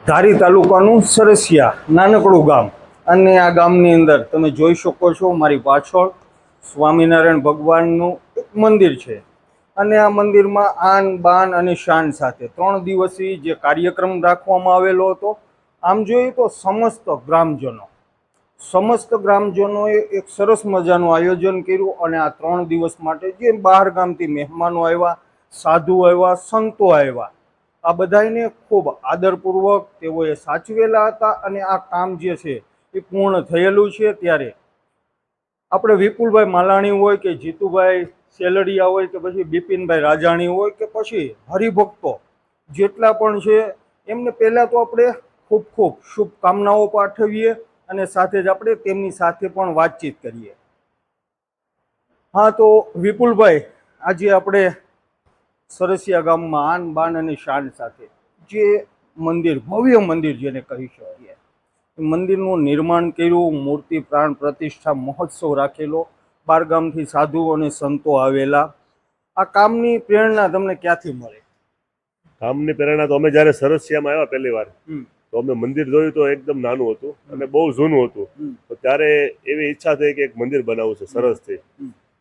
ધારી તાલુકાનું સરસિયા નાનકડું ગામ અને આ ગામની અંદર તમે જોઈ શકો છો મારી પાછળ સ્વામિનારાયણ ભગવાનનું એક મંદિર છે અને આ મંદિરમાં આન બાન અને શાન સાથે 3 દિવસીય જે કાર્યક્રમ રાખવામાં આવેલો હતો. આમ જોઈએ તો સમસ્ત ગ્રામજનોએ એક સરસ મજાનું આયોજન કર્યું અને આ 3 દિવસ માટે જે બહાર ગામથી મહેમાનો આવ્યા, સાધુ આવ્યા, સંતો આવ્યા, આ બધાને ખૂબ આદરપૂર્વક તેઓએ સાચવેલા હતા અને આ કામ જે છે એ પૂર્ણ થયેલું છે. ત્યારે આપણે વિપુલભાઈ માલાણી હોય કે જીતુભાઈ સેલડિયા હોય કે પછી બિપિનભાઈ રાજાણી હોય કે પછી હરિભક્તો જેટલા પણ છે એમને પહેલાં તો આપણે ખૂબ ખૂબ શુભકામનાઓ પાઠવીએ અને સાથે જ આપણે તેમની સાથે પણ વાતચીત કરીએ. હા, તો વિપુલભાઈ, આજે આપણે સરસિયા ગામમાં આન બાન અને શાન સાથે જે મંદિર, ભવ્ય મંદિર જેને કહી શકીએ, મંદિરનું નિર્માણ કર્યું, મૂર્તિ પ્રાણ પ્રતિષ્ઠા મહોત્સવ રાખેલો, બારગામથી સાધુઓ અને સંતો આવેલા. આ કામની પ્રેરણા તમને ક્યાંથી મળે? કામની પ્રેરણા તો અમે જ્યારે સરસિયામાં આવ્યા પહેલી વાર, તો અમે મંદિર જોયું તો એકદમ નાનું હતું અને બહુ જૂનું હતું. તો ત્યારે એવી ઈચ્છા થઈ કે એક મંદિર બનાવવું છે સરસથી.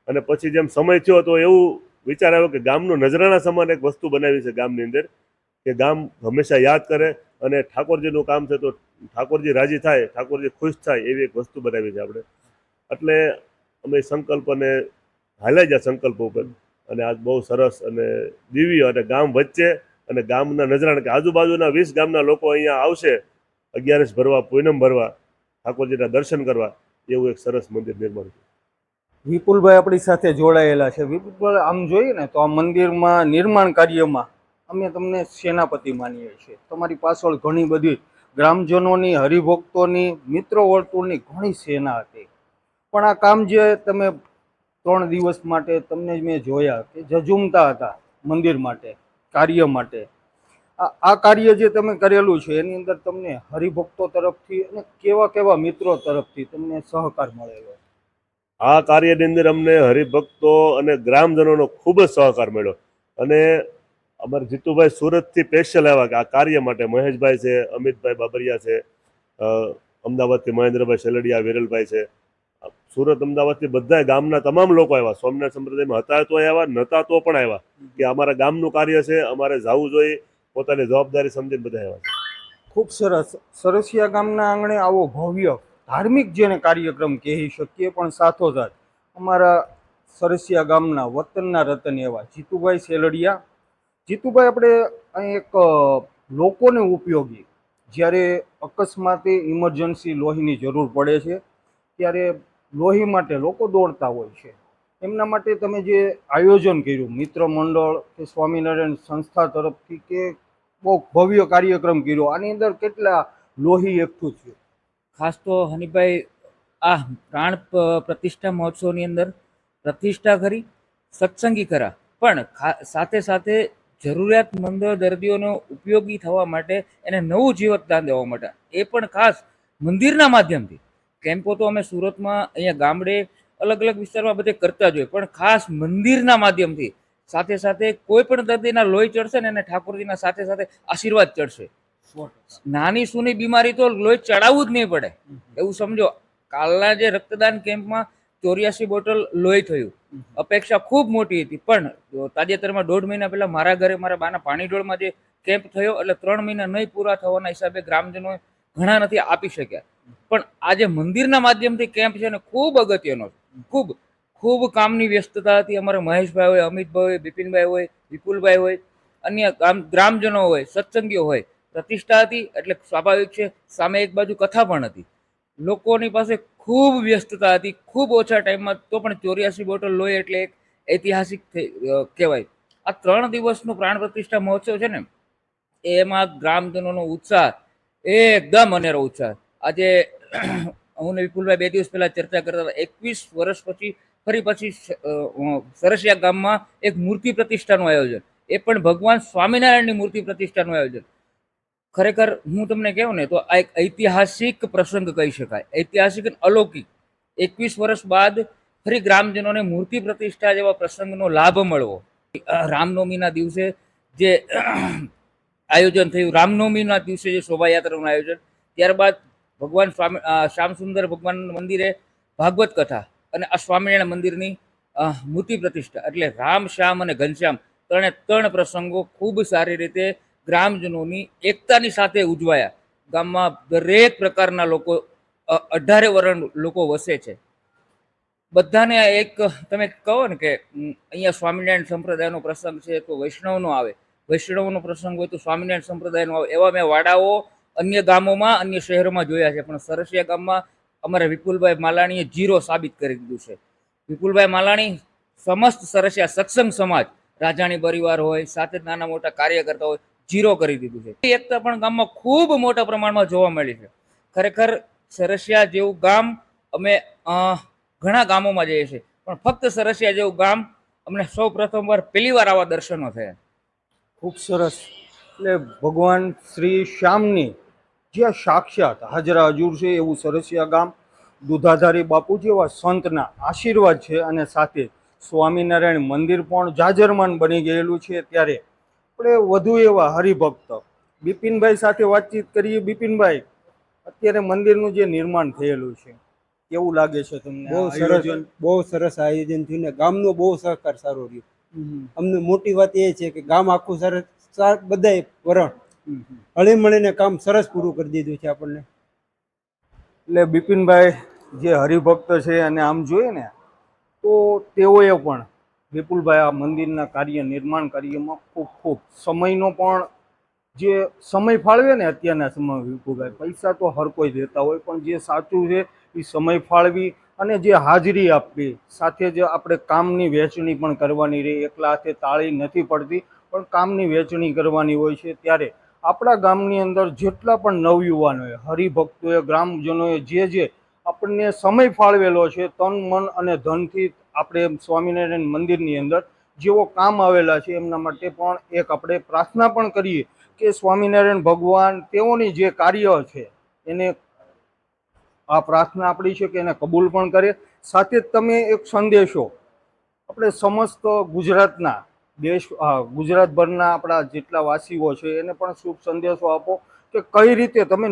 અને પછી જેમ સમય થયો તો એવું વિચાર આવ્યો કે ગામનું નજરાણા સમાન એક વસ્તુ બનાવી છે ગામની અંદર, કે ગામ હંમેશા યાદ કરે અને ઠાકોરજીનું કામ છે તો ઠાકોરજી રાજી થાય, ઠાકોરજી ખુશ થાય એવી એક વસ્તુ બનાવી છે આપણે. એટલે અમે સંકલ્પ અને હાલ્યા ગયા સંકલ્પ ઉપર અને આજ બહુ સરસ અને દિવ્ય અને ગામ વચ્ચે અને ગામના નજરાણા કે આજુબાજુના 20 ગામના લોકો અહીંયા આવશે 11 ભરવા, પૂનમ ભરવા, ઠાકોરજીના દર્શન કરવા, એવું એક સરસ મંદિર નિર્માણ થયું. વિપુલભાઈ આપણી સાથે જોડાયેલા છે. વિપુલભાઈ, આમ જોઈએ ને તો આ મંદિરમાં નિર્માણ કાર્યમાં અમે તમને સેનાપતિ માનીએ છીએ. તમારી પાછળ ઘણી બધી ગ્રામજનોની, હરિભક્તોની, મિત્ર વર્તુળની ઘણી સેના હતી. પણ આ કામ જે તમે 3 દિવસ માટે તમને મેં જોયા કે ઝઝૂમતા હતા મંદિર માટે, કાર્ય માટે. આ કાર્ય જે તમે કરેલું છે એની અંદર તમને હરિભક્તો તરફથી અને કેવા કેવા મિત્રો તરફથી તમને સહકાર મળેલો? આ કાર્યની અંદર અમને હરિભક્તો અને ગ્રામજનોનો ખૂબ જ સહકાર મળ્યો. અને અમારે જીતુભાઈ સુરતથી સ્પેશિયલ આવ્યા કે આ કાર્ય માટે. મહેશભાઈ છે, અમિતભાઈ બાબરિયા છે, અમદાવાદથી મહેન્દ્રભાઈ સેલડિયા, વિરલભાઈ છે, સુરત અમદાવાદથી બધા ગામના તમામ લોકો આવ્યા. સ્વામિનારાયણ સંપ્રદાયમાં હતા તો આવ્યા, નહોતા તો પણ આવ્યા કે અમારા ગામનું કાર્ય છે, અમારે જવું જોઈએ, પોતાની જવાબદારી સમજીને બધા આવ્યા છે. ખૂબ સરસ. સરસિયા ગામના આંગણે આવો ભવ્ય ધાર્મિક જેને કાર્યક્રમ કહી શકીએ, પણ સાથોસાથ અમારા સરસિયા ગામના વતનના રતન એવા જીતુભાઈ સેલડિયા. જીતુભાઈ, આપણે અહીં એક લોકોને ઉપયોગી જ્યારે અકસ્માતે ઇમરજન્સી લોહીની જરૂર પડે છે ત્યારે લોહી માટે લોકો દોડતા હોય છે. એમના માટે તમે જે આયોજન કર્યું, મિત્ર મંડળ કે સ્વામિનારાયણ સંસ્થા તરફથી કે બહુ ભવ્ય કાર્યક્રમ કર્યો, આની અંદર કેટલા લોહી એકઠું થયું? ખાસ તો હનીભાઈ, આ પ્રાણ પ્રતિષ્ઠા મહોત્સવની અંદર પ્રતિષ્ઠા કરી, સત્સંગી કરા, પણ સાથે સાથે જરૂરિયાતમંદ દર્દીઓનો ઉપયોગી થવા માટે, એને નવું જીવતદાન દેવા માટે, એ પણ ખાસ મંદિરના માધ્યમથી. કેમ્પો તો અમે સુરતમાં અહીંયા ગામડે અલગ અલગ વિસ્તારમાં બધે કરતા જ હોય, પણ ખાસ મંદિરના માધ્યમથી સાથે સાથે કોઈ પણ દર્દીના લોહી ચડશે ને એને ઠાકોરજીના સાથે સાથે આશીર્વાદ ચડશે. નાની સૂની બીમારી તો લોહી ચડાવવું જ નહીં પડે એવું સમજો. કાલના જે રક્તદાન કેમ્પમાં 84 બોટલ લોહી થયું. અપેક્ષા ખૂબ મોટી હતી, પણ તાજેતરમાં 1.5 મહિના પહેલા મારા ઘરે મારા બાના પાણીઢોળમાં જે કેમ્પ થયો એટલે 3 મહિના નહીં પૂરા થવાના હિસાબે ગ્રામજનો ઘણા નથી આપી શક્યા. પણ આજે મંદિરના માધ્યમથી કેમ્પ છે ને ખૂબ અગત્યનો છે. ખૂબ ખૂબ કામની વ્યસ્તતા હતી. અમારા મહેશભાઈ હોય, અમિતભાઈ હોય, બિપિનભાઈ હોય, વિપુલભાઈ હોય, અન્ય ગ્રામજનો હોય, સત્સંગીઓ હોય, પ્રતિષ્ઠા હતી એટલે સ્વાભાવિક છે સામે એક બાજુ કથા પણ હતી. લોકોની પાસે ખૂબ વ્યસ્તતા હતી. ખૂબ ઓછા ટાઈમમાં તો પણ 84 બોટલ લોહી એટલે એક ઐતિહાસિક કહેવાય. આ 3 દિવસનો પ્રાણ પ્રતિષ્ઠા મહોત્સવ છે ને, એમાં ગ્રામજનોનો ઉત્સાહ એકદમ અનેરો ઉત્સાહ. આજે હું ને વિપુલભાઈ 2 દિવસ પહેલા ચર્ચા કરતા હતા, 21 વર્ષ પછી ફરી પછી સરસિયા ગામમાં એક મૂર્તિ પ્રતિષ્ઠાનું આયોજન, એ પણ ભગવાન સ્વામિનારાયણની મૂર્તિ પ્રતિષ્ઠાનું આયોજન. ખરેખર હું તમને કહું ને તો આ એક ઐતિહાસિક પ્રસંગ કહી શકાય, ઐતિહાસિક અને અલૌકિક. 21 વર્ષ બાદ ફરી ગ્રામજનોને મૂર્તિ પ્રતિષ્ઠા જેવા પ્રસંગનો લાભ મળવો. રામનવમીના દિવસે જે આયોજન થયું. રામનવમીના દિવસે જે શોભાયાત્રાનું આયોજન, ત્યારબાદ ભગવાન શ્યામસુંદર ભગવાન મંદિરે ભાગવત કથા અને આ સ્વામિનારાયણ મંદિરની મૂર્તિ પ્રતિષ્ઠા. એટલે રામ, શ્યામ અને ઘનશ્યામ ત્રણ પ્રસંગો ખૂબ સારી રીતે ગ્રામજનોની એકતાની સાથે ઉજવાયા. ગામમાં દરેક પ્રકારના લોકો, 18 વર્ણ લોકો વસે છે. બધાને એક તમે કહો ને કે અહીંયા સ્વામિનારાયણ સંપ્રદાયનો પ્રસંગ છે તો વૈષ્ણવનો આવે, વૈષ્ણવનો પ્રસંગ હોય તો સ્વામિનારાયણ સંપ્રદાયનો આવે. એવા મેં વાડાઓ અન્ય ગામોમાં, અન્ય શહેરોમાં જોયા છે, પણ સરસિયા ગામમાં અમારા વિપુલભાઈ માલાણીએ 0 સાબિત કરી દીધું છે. વિપુલભાઈ માલાણી સમસ્ત સરસિયા સત્સંગ સમાજ, રાજાણી પરિવાર હોય, સાથે નાના મોટા કાર્યકર્તા હોય, 0 કરી દીધું છે. એકતા પણ ગામમાં ખૂબ મોટા પ્રમાણમાં જોવા મળી છે. ખરેખર સરસિયા જેવું ગામ અમે ઘણા ગામોમાં જઈએ છીએ, પણ ફક્ત સરસિયા જેવું ગામ અમને સૌ પ્રથમવાર પહેલીવાર આવા દર્શનો થયા. ખૂબ સરસ. એટલે ભગવાન શ્રી શ્યામની જે સાક્ષાત હાજરા હજુર છે એવું સરસિયા ગામ, દૂધાધારી બાપુ જેવા સંતના આશીર્વાદ છે, અને સાથે સ્વામિનારાયણ મંદિર પણ જાજરમાન બની ગયેલું છે. ત્યારે આપણે વધુ એવા હરિભક્ત બિપિનભાઈ સાથે વાતચીત કરીએ. બિપિનભાઈ, અત્યારે મંદિરનું જે નિર્માણ થયેલું છે, કેવું લાગે છે તમને? બહુ સરસ આયોજન થયું ને ગામનો બહુ સહકાર સારો રહ્યો. અમને મોટી વાત એ છે કે ગામ આખું સરસ, બધાય વરણ હળી મળીને કામ સરસ પૂરું કરી દીધું છે આપણને. એટલે બિપિનભાઈ જે હરિભક્ત છે, અને આમ જોઈએ ને તો તેઓએ પણ વિપુલભાઈ આ મંદિરના નિર્માણ કાર્યમાં ખૂબ સમયનો પણ જે સમય ફાળવે ને, અત્યારના સમયમાં વિપુલભાઈ, પૈસા તો હર કોઈ દેતા હોય, પણ જે સાચું છે એ સમય ફાળવી અને જે હાજરી આપવી, સાથે જ આપણે કામની વહેંચણી પણ કરવાની રહી. એકલા હાથે તાળી નથી પડતી, પણ કામની વહેંચણી કરવાની હોય છે. ત્યારે આપણા ગામની અંદર જેટલા પણ નવયુવાનોએ, હરિભક્તોએ, ગ્રામજનોએ જે આપણને સમય ફાળવેલો છે, તન, મન અને ધનથી આપણે સ્વામિનારાયણ મંદિરની અંદર જેઓ કામ આવેલા છે, એમના માટે પણ એક આપણે પ્રાર્થના પણ કરીએ કે સ્વામિનારાયણ ભગવાન તેઓની જે કાર્ય છે એને, આ પ્રાર્થના આપણી છે કે એને કબૂલ પણ કરે. સાથે જ તમે એક સંદેશો આપણે સમસ્ત ગુજરાતના ગુજરાતભરના આપણા જેટલા વાસીઓ છે એને પણ શુભ સંદેશો આપો કે કઈ રીતે તમે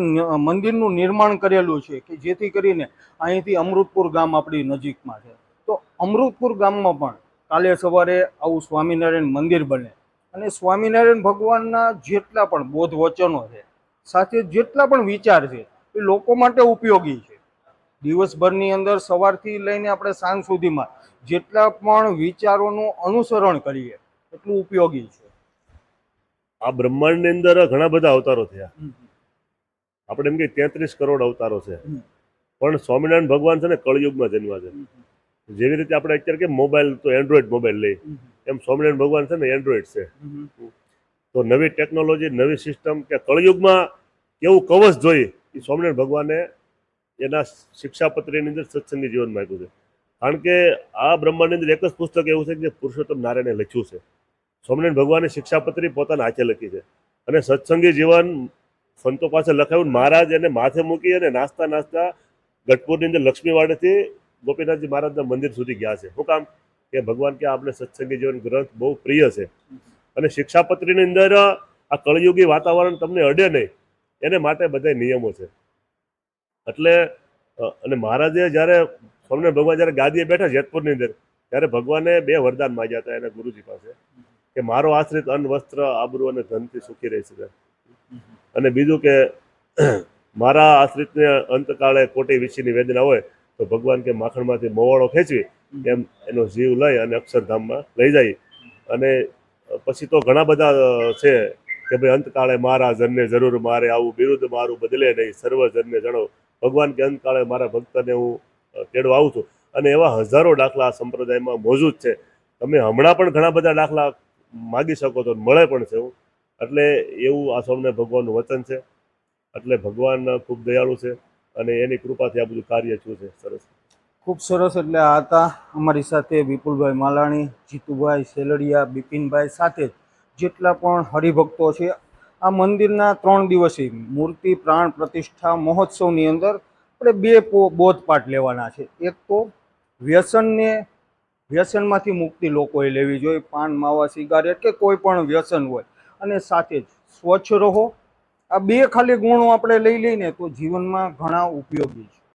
મંદિરનું નિર્માણ કરેલું છે, કે જેથી કરીને અહીંથી અમૃતપુર ગામ આપણી નજીકમાં છે, તો અમૃતપુર ગામમાં પણ કાલે સવારે આવું સ્વામિનારાયણ મંદિર બને, અને સ્વામિનારાયણ ભગવાનના જેટલા પણ બોધ વચનો છે, સાથે જેટલા પણ વિચાર છે એ લોકો માટે ઉપયોગી છે. દિવસભરની અંદર સવારથી લઈને આપણે સાંજ સુધીમાં જેટલા પણ વિચારોનું અનુસરણ કરીએ એટલું ઉપયોગી છે. આ બ્રહ્માંડની અંદર ઘણા બધા અવતારો થયા. આપણે એમ કે 33 કરોડ અવતારો છે, પણ સ્વામિનારાયણ ભગવાન છે ને કળયુગમાં જન્મ્યા છે. જેવી રીતે આપણે અત્યારે કે મોબાઈલ તો એન્ડ્રોઈડ મોબાઈલ લઈ, એમ સ્વામિનારાયણ ભગવાન છે ને એન્ડ્રોઈડ છે. તો નવી ટેકનોલોજી, નવી સિસ્ટમ, કે કળયુગમાં કેવું કવચ જોઈએ એ સ્વામિનારાયણ ભગવાને એના શિક્ષાપત્રીની અંદર સત્સંગી જીવનમાં આપ્યું છે. કારણ કે આ બ્રહ્માંડની અંદર એક જ પુસ્તક એવું છે કે જે પુરુષોત્તમ નારાયણે લખ્યું છે. સ્વામિનારાયણ ભગવાને શિક્ષાપત્રી પોતાના હાથે લખી છે, અને સત્સંગી જીવન સંતો પાસે લખાયું. મહારાજ એને માથે મૂકી અને નાસ્તા નાસ્તા ગઢપુરની અંદર લક્ષ્મીવાડેથી ગોપીનાથજી મહારાજના મંદિર સુધી ગયા છે. શું કામ? કે ભગવાન કે આપણે સત્સંગી જીવન ગ્રંથ બહુ પ્રિય છે, અને શિક્ષાપત્રીની અંદર આ કળયુગી વાતાવરણ તમને અડે નહીં એને માટે બધા નિયમો છે. એટલે અને મહારાજે જ્યારે સ્વામિનારાયણ ભગવાન જ્યારે ગાદીએ બેઠા જેતપુરની અંદર, ત્યારે ભગવાને 2 વરદાન માંગ્યા હતા એના ગુરુજી પાસે, કે મારો આશ્રિત અન્ન, વસ્ત્ર, આબરૂ અને ધનથી સુખી રહી શકે, અને બીજું કે મારા આશ્રિતને અંતકાળે કોટી વિશીની વેદના હોય તો ભગવાન કે માખણમાંથી મોવાળો ખેંચવી એમ એનો જીવ લઈ અને અક્ષરધામમાં લઈ જાય. અને પછી તો ઘણા બધા છે કે ભાઈ અંતકાળે મારા જનને જરૂર મારે આવું, બિરુદ મારું બદલે નહીં, સર્વજનને જણાવ. ભગવાન કે અંતકાળે મારા ભક્તને હું તેડવા આવું છું. અને એવા હજારો દાખલા આ સંપ્રદાયમાં મોજૂદ છે. તમે હમણાં પણ ઘણા બધા દાખલા માગી શકો તો મળે પણ છે. એટલે એવું આ સ્વામિનારાયણ ભગવાનનું વચન છે. એટલે ભગવાન ખૂબ દયાળુ છે, અને એની કૃપાથી આ બધું કાર્ય થયું છે. સરસ, ખૂબ સરસ. એટલે આ હતા અમારી સાથે વિપુલભાઈ માલાણી, જીતુભાઈ સેલડિયા, બિપિનભાઈ, સાથે જેટલા પણ હરિભક્તો છે. આ મંદિરના 3 દિવસીય મૂર્તિ પ્રાણ પ્રતિષ્ઠા મહોત્સવની અંદર આપણે 2 બોધપાઠ લેવાના છે. એક તો વ્યસનમાંથી મુક્તિ લોકોએ લેવી જોઈએ, પાન, માવા, સિગારેટ કે કોઈ પણ વ્યસન હોય, અને સાથે જ સ્વચ્છ રહો. આ બે ખાલી ગુણો આપણે લઈ લઈને તો જીવનમાં ઘણા ઉપયોગી છે.